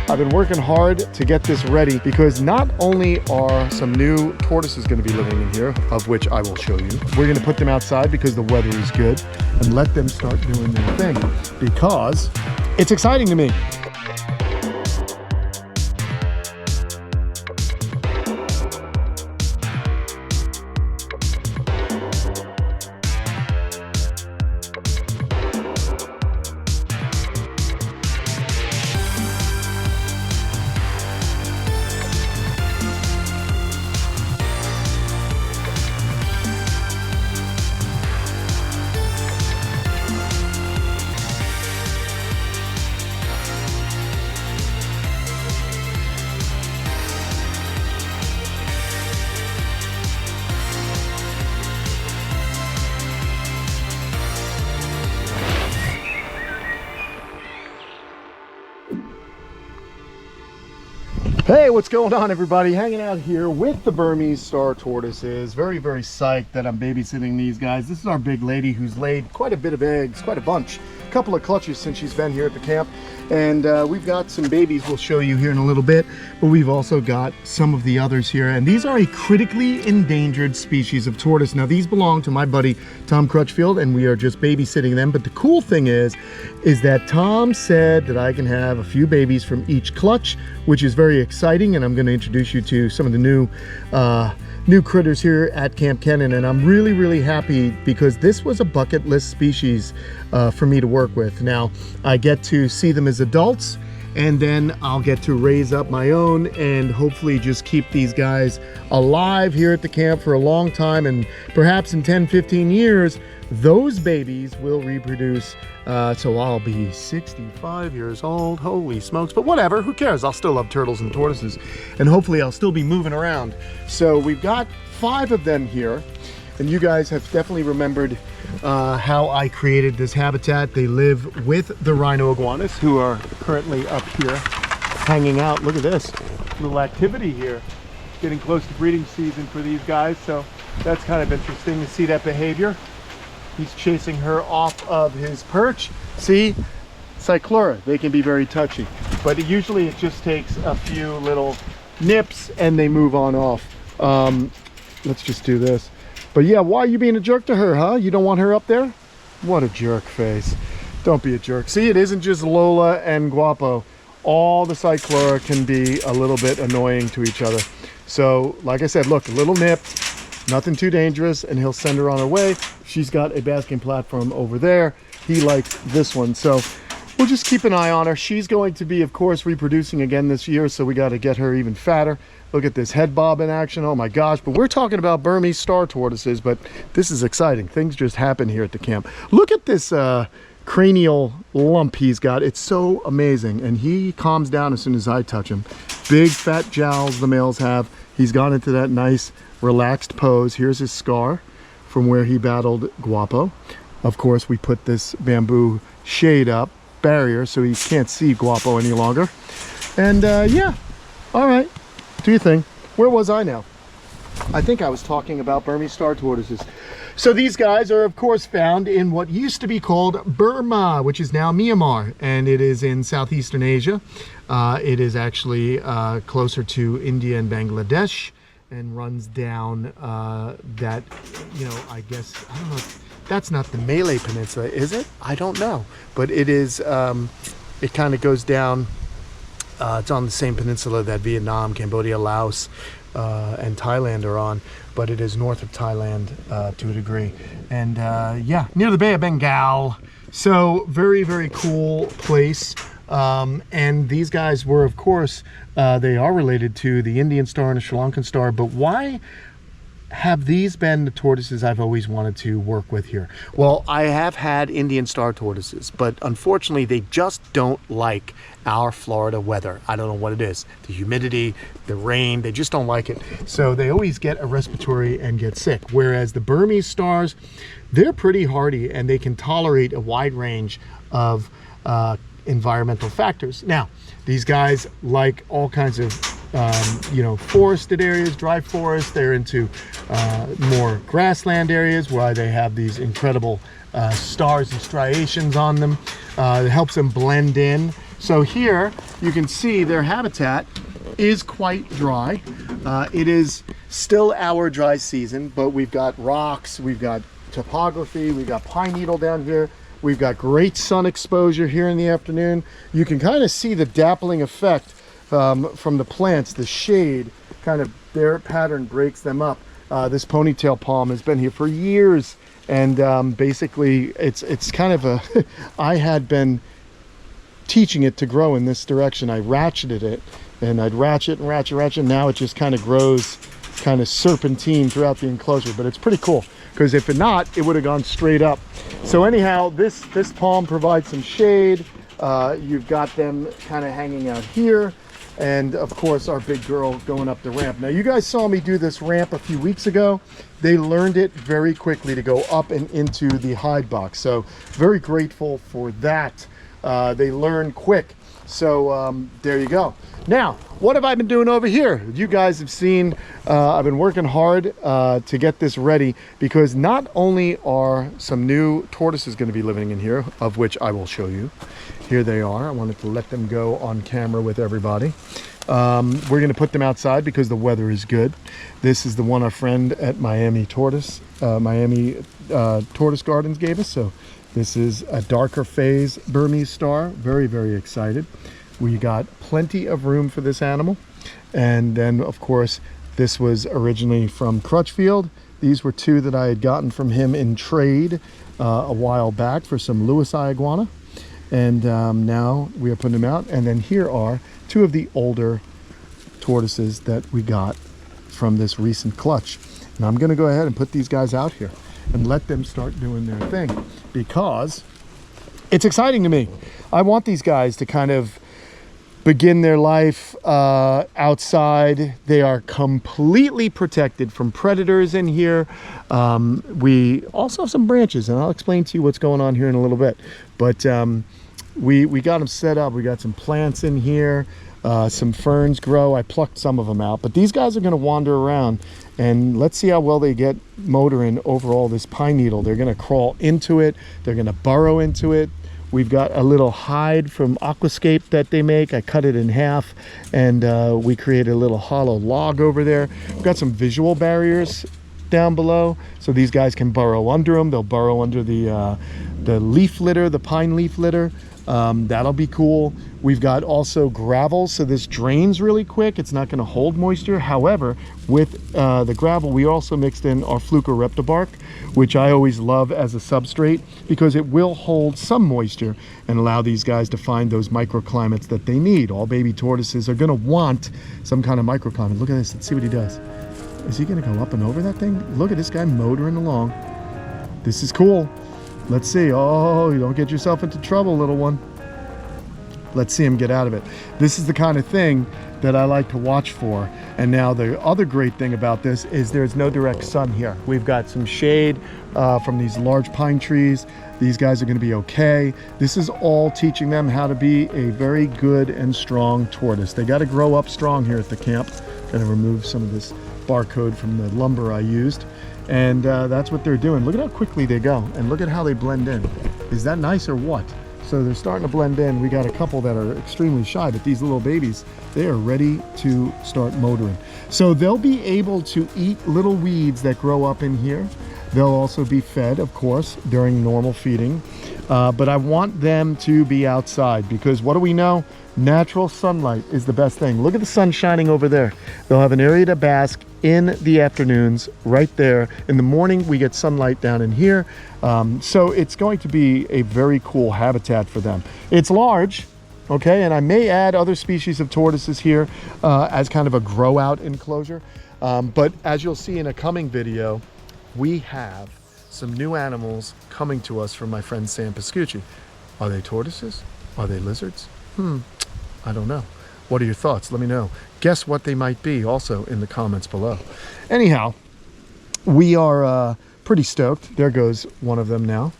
I've been working hard to get this ready because not only are some new tortoises going to be living in here, of which I will show you, we're going to put them outside because the weather is good and let them start doing their thing because it's exciting to me. Hey, what's going on, everybody? Hanging out here with the Burmese star tortoises. Very, very psyched that I'm babysitting these guys. This is our big lady who's laid quite a bit of eggs, quite a bunch. A couple of clutches since she's been here at the camp. And we've got some babies we'll show you here in a little bit, but we've also got some of the others here. And these are a critically endangered species of tortoise. Now, these belong to my buddy, Tom Crutchfield, and we are just babysitting them. But the cool thing is that Tom said that I can have a few babies from each clutch, which is very exciting. And I'm going to introduce you to some of the new critters here at Kamp Kenan, and I'm really, really happy because this was a bucket list species for me to work with. Now, I get to see them as adults, and then I'll get to raise up my own and hopefully just keep these guys alive here at the camp for a long time, and perhaps in 10-15 years those babies will reproduce, so I'll be 65 years old. Holy smokes, but whatever, who cares? I'll still love turtles and tortoises, and hopefully I'll still be moving around. So we've got 5 of them here, and you guys have definitely remembered how I created this habitat. They live with the rhino iguanas, who are currently up here hanging out. Look at this little activity here. Getting close to breeding season for these guys, so that's kind of interesting to see that behavior. He's chasing her off of his perch. See, cyclura, they can be very touchy, but usually it just takes a few little nips and they move on off. Let's just do this. But yeah, why are you being a jerk to her, huh? You don't want her up there? What a jerk face. Don't be a jerk. See, it isn't just Lola and Guapo. All the cyclura can be a little bit annoying to each other. So, like I said, look, a little nip, nothing too dangerous, and he'll send her on her way. She's got a basking platform over there. He likes this one, so we'll just keep an eye on her. She's going to be, of course, reproducing again this year, so we got to get her even fatter. Look at this head bob in action. Oh my gosh, but we're talking about Burmese star tortoises, but this is exciting. Things just happen here at the camp. Look at this cranial lump he's got. It's so amazing, and he calms down as soon as I touch him. Big fat jowls the males have. He's gone into that nice relaxed pose. Here's his scar from where he battled Guapo. Of course, we put this bamboo shade up, barrier, so he can't see Guapo any longer. And yeah, all right, do your thing. Where was I now? I think I was talking about Burmese star tortoises. So these guys are, of course, found in what used to be called Burma, which is now Myanmar, and it is in southeastern Asia. It is actually closer to India and Bangladesh, and runs down that, you know, I guess, I don't know, that's not the Malay Peninsula, is it? I don't know, but it is, it kind of goes down, it's on the same peninsula that Vietnam, Cambodia, Laos, and Thailand are on, but it is north of Thailand to a degree. And yeah, near the Bay of Bengal. So very, very cool place. And these guys were, of course, they are related to the Indian star and the Sri Lankan star, but why have these been the tortoises I've always wanted to work with here? Well, I have had Indian star tortoises, but unfortunately they just don't like our Florida weather. I don't know what it is. The humidity, the rain, they just don't like it. So they always get a respiratory and get sick. Whereas the Burmese stars, they're pretty hardy and they can tolerate a wide range of environmental factors. Now, these guys like all kinds of you know, forested areas, dry forest. They're into more grassland areas where they have these incredible stars and striations on them. It helps them blend in. So here you can see their habitat is quite dry. It is still our dry season, but we've got rocks, we've got topography, we've got pine needle down here, we've got great sun exposure here in the afternoon. You can kind of see the dappling effect from the plants, the shade, kind of their pattern breaks them up. This ponytail palm has been here for years, and basically it's kind of a I had been teaching it to grow in this direction. I ratcheted it, and I'd ratchet and ratchet, and now it just kind of grows kind of serpentine throughout the enclosure. But it's pretty cool, because if it not, it would have gone straight up. So anyhow, this palm provides some shade. You've got them kind of hanging out here, and of course our big girl going up the ramp. Now you guys saw me do this ramp a few weeks ago. They learned it very quickly to go up and into the hide box, so very grateful for that. They learn quick. So there you go. Now, what have I been doing over here? You guys have seen I've been working hard to get this ready, because not only are some new tortoises going to be living in here, of which I will show you. Here they are. I wanted to let them go on camera with everybody. We're going to put them outside because the weather is good. This is the one our friend at Miami Tortoise Gardens gave us. So this is a darker phase Burmese star. Very, very excited. We got plenty of room for this animal. And then, of course, this was originally from Crutchfield. These were two that I had gotten from him in trade a while back for some Lewis iguana. And now we are putting them out. And then here are two of the older tortoises that we got from this recent clutch. And I'm going to go ahead and put these guys out here and let them start doing their thing, because it's exciting to me. I want these guys to kind of begin their life outside. They are completely protected from predators in here. We also have some branches, and I'll explain to you what's going on here in a little bit. But we got them set up. We got some plants in here. Some ferns grow. I plucked some of them out, but these guys are going to wander around, and let's see how well they get motoring over all this pine needle. They're going to crawl into it. They're going to burrow into it. We've got a little hide from Aquascape that they make. I cut it in half, and we created a little hollow log over there. We've got some visual barriers down below, so these guys can burrow under them. They'll burrow under the leaf litter, the pine leaf litter. That'll be cool. We've got also gravel, so this drains really quick. It's not going to hold moisture. However, with the gravel, we also mixed in our Fluker reptile, which I always love as a substrate, because it will hold some moisture and allow these guys to find those microclimates that they need. All baby tortoises are going to want some kind of microclimate. Look at this. Let's see what he does. Is he going to go up and over that thing? Look at this guy motoring along. This is cool. Let's see. Oh, you don't get yourself into trouble, little one. Let's see him get out of it. This is the kind of thing that I like to watch for. And now the other great thing about this is there's no direct sun here. We've got some shade from these large pine trees. These guys are going to be okay. This is all teaching them how to be a very good and strong tortoise. They got to grow up strong here at the camp. Going to remove some of this barcode from the lumber I used. And that's what they're doing. Look at how quickly they go, and look at how they blend in. Is that nice or what? So they're starting to blend in. We got a couple that are extremely shy, but these little babies, they are ready to start motoring. So they'll be able to eat little weeds that grow up in here. They'll also be fed, of course, during normal feeding. But I want them to be outside, because what do we know? Natural sunlight is the best thing. Look at the sun shining over there. They'll have an area to bask in the afternoons right there. In the morning, we get sunlight down in here. So it's going to be a very cool habitat for them. It's large, okay? And I may add other species of tortoises here as kind of a grow out enclosure. But as you'll see in a coming video, we have some new animals coming to us from my friend Sam Pascucci. Are they tortoises? Are they lizards? I don't know. What are your thoughts? Let me know. Guess what they might be also in the comments below. Anyhow, we are pretty stoked. There goes one of them now,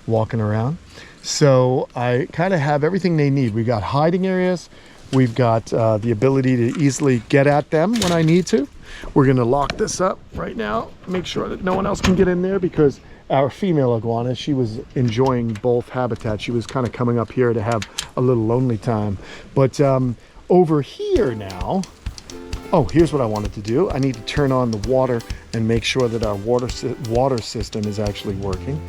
walking around. So I kind of have everything they need. We got hiding areas. We've got the ability to easily get at them when I need to. We're going to lock this up right now, make sure that no one else can get in there, because our female iguana, she was enjoying both habitats. She was kind of coming up here to have a little lonely time. But over here now, oh, here's what I wanted to do. I need to turn on the water and make sure that our water system is actually working.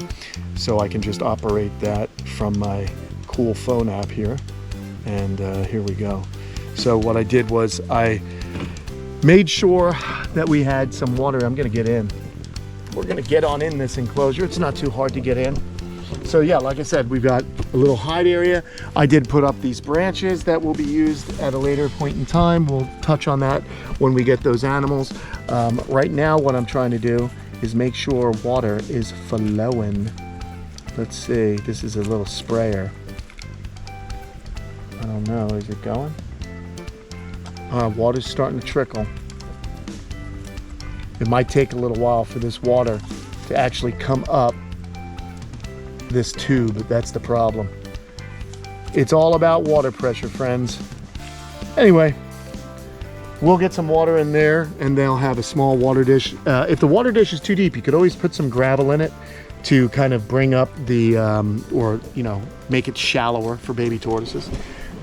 So I can just operate that from my cool phone app here. And here we go. So what I did was I made sure that we had some water. I'm gonna get in. We're gonna get on in this enclosure. It's not too hard to get in. So yeah, like I said, we've got a little hide area. I did put up these branches that will be used at a later point in time. We'll touch on that when we get those animals. Right now, what I'm trying to do is make sure water is flowing. Let's see, this is a little sprayer. I don't know, is it going? Water's starting to trickle. It might take a little while for this water to actually come up this tube. That's the problem. It's all about water pressure, friends. Anyway, we'll get some water in there and they'll have a small water dish. If the water dish is too deep, you could always put some gravel in it to kind of bring up the, or, you know, make it shallower for baby tortoises.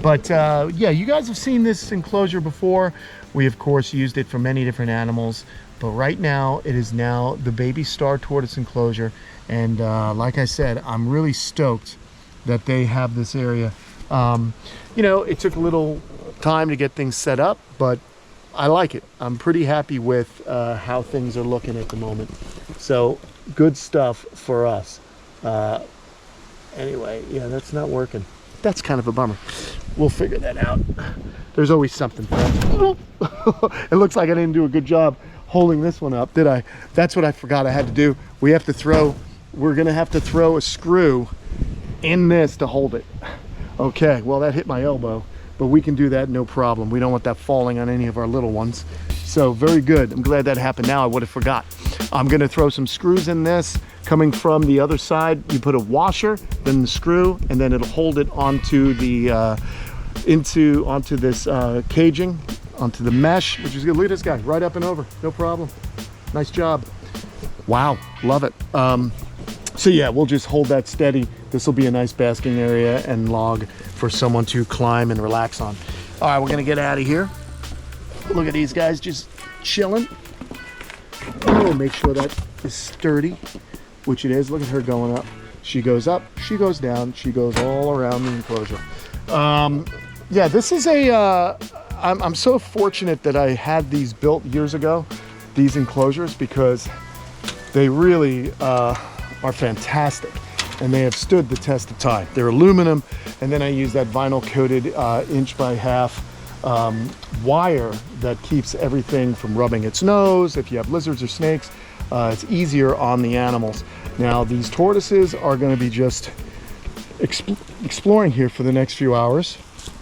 But yeah, you guys have seen this enclosure before. We, of course, used it for many different animals. But right now, it is now the baby star tortoise enclosure. And like I said, I'm really stoked that they have this area. You know, it took a little time to get things set up, but I like it. I'm pretty happy with how things are looking at the moment. So good stuff for us. Anyway, yeah, that's not working. That's kind of a bummer. We'll figure that out. There's always something, friends. It looks like I didn't do a good job holding this one up, did I? That's what I forgot I had to do. We're gonna have to throw a screw in this to hold it. Okay, well, that hit my elbow, but we can do that, no problem. We don't want that falling on any of our little ones. So very good. I'm glad that happened now. I would have forgot. I'm gonna throw some screws in this. Coming from the other side, you put a washer, then the screw, and then it'll hold it onto the onto this caging, onto the mesh, which is good. Look at this guy, right up and over, no problem. Nice job. Wow, love it. So yeah, we'll just hold that steady. This will be a nice basking area and log for someone to climb and relax on. All right, we're gonna get out of here. Look at these guys just chilling. Oh, make sure that is sturdy, which it is. Look at her going up. She goes up, she goes down, she goes all around the enclosure. Yeah, this is a, I'm so fortunate that I had these built years ago, these enclosures, because they really are fantastic and they have stood the test of time. They're aluminum, and then I use that vinyl coated 1.5" wire that keeps everything from rubbing its nose. If you have lizards or snakes, it's easier on the animals. Now, these tortoises are going to be just exploring here for the next few hours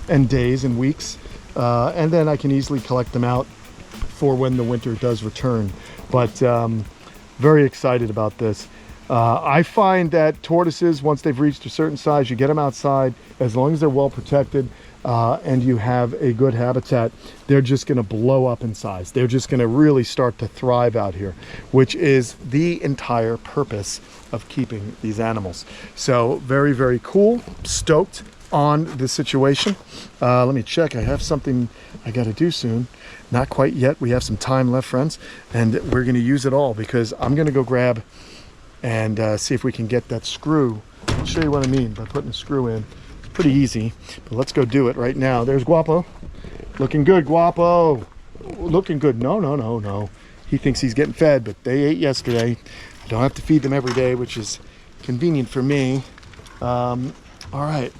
and days and weeks, and then I can easily collect them out for when the winter does return. But very excited about this. I find that tortoises, once they've reached a certain size, you get them outside, as long as they're well protected and you have a good habitat, they're just going to blow up in size. They're just going to really start to thrive out here, which is the entire purpose of keeping these animals. So very, very cool. Stoked on the situation. Let me check. I have something I got to do soon. Not quite yet. We have some time left, friends, and we're going to use it all, because I'm going to go grab and see if we can get that screw. I'll show you what I mean by putting a screw in. It's pretty easy, but let's go do it right now. There's Guapo. Looking good, Guapo. Looking good. No. He thinks he's getting fed, but they ate yesterday. I don't have to feed them every day, which is convenient for me. All right,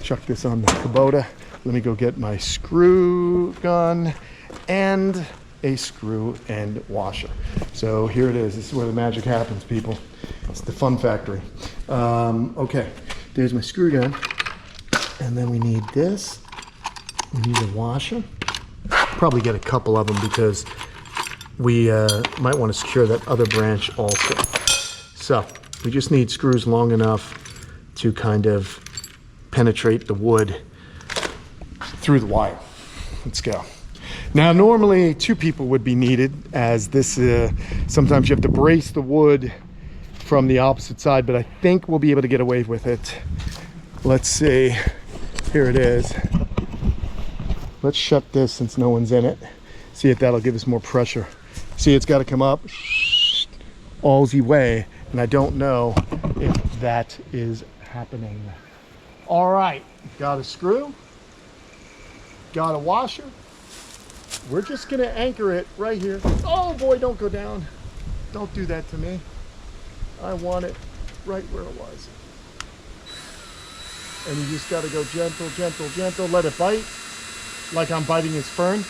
chuck this on the Kubota. Let me go get my screw gun and a screw and washer. So here it is. This is where the magic happens, people. It's the fun factory. Okay, there's my screw gun. And then we need this. We need a washer. Probably get a couple of them, because we might want to secure that other branch also. So we just need screws long enough to kind of penetrate the wood through the wire. Let's go. Now, normally 2 people would be needed, as this sometimes you have to brace the wood from the opposite side, but I think we'll be able to get away with it. Let's see. Here it is. Let's shut this since no one's in it. See if that'll give us more pressure. See, it's got to come up all the way, and I don't know if that is happening. All right, got a screw, got a washer. We're just gonna anchor it right here. Oh boy, don't go down. Don't do that to me. I want it right where it was. And you just gotta go gentle, gentle, gentle. Let it bite, like I'm biting his fern.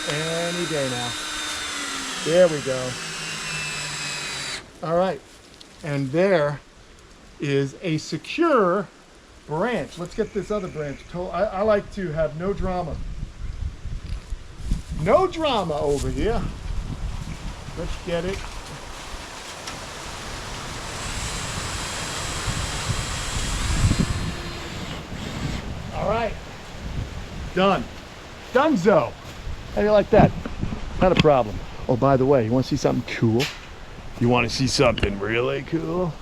Any day now. There we go. All right, and there is a secure branch. Let's get this other branch. I like to have no drama. No drama over here. Let's get it. All right, done. Donezo. How do you like that? Not a problem. Oh, by the way, you want to see something cool? You want to see something really cool?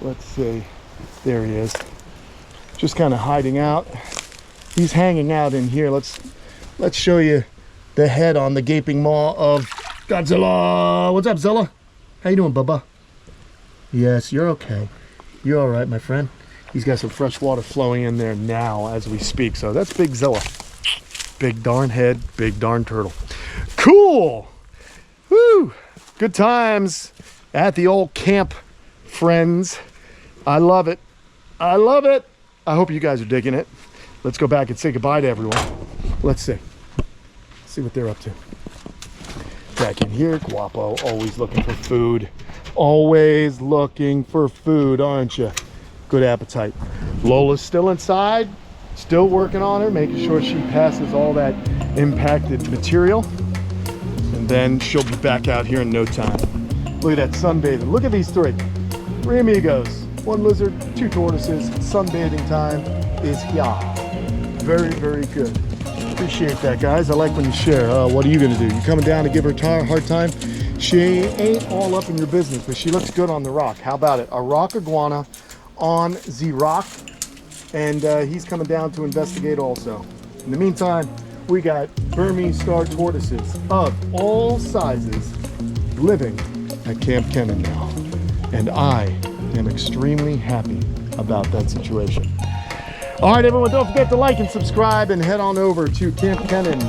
Let's see. There he is. Just kind of hiding out. He's hanging out in here. Let's show you the head on the gaping maw of Godzilla. What's up, Zilla? How you doing, Bubba? Yes, you're okay. You're all right, my friend. He's got some fresh water flowing in there now as we speak. So that's Big Zilla. Big darn head, big darn turtle. Cool. Woo. Good times at the old camp, friends. I love it. I love it. I hope you guys are digging it. Let's go back and say goodbye to everyone. Let's see what they're up to. Back in here, Guapo, always looking for food. Always looking for food, aren't you? Good appetite. Lola's still inside, still working on her, making sure she passes all that impacted material. And then she'll be back out here in no time. Look at that sunbathing. Look at these three amigos. One lizard, two tortoises. Sunbathing time is here. Very, very good. Appreciate that, guys. I like when you share. What are you gonna do? You coming down to give her a hard time? She ain't all up in your business, but she looks good on the rock. How about it? A rock iguana on the rock, and he's coming down to investigate also. In the meantime, we got Burmese star tortoises of all sizes living at Kamp Kenan now, and I am extremely happy about that situation. All right, everyone, don't forget to like and subscribe, and head on over to Kamp Kenan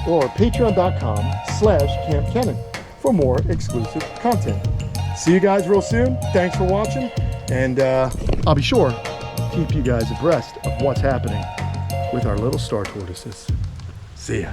or patreon.com/Kamp Kenan for more exclusive content. See you guys real soon. Thanks for watching, and I'll be sure to keep you guys abreast of what's happening with our little star tortoises. See ya.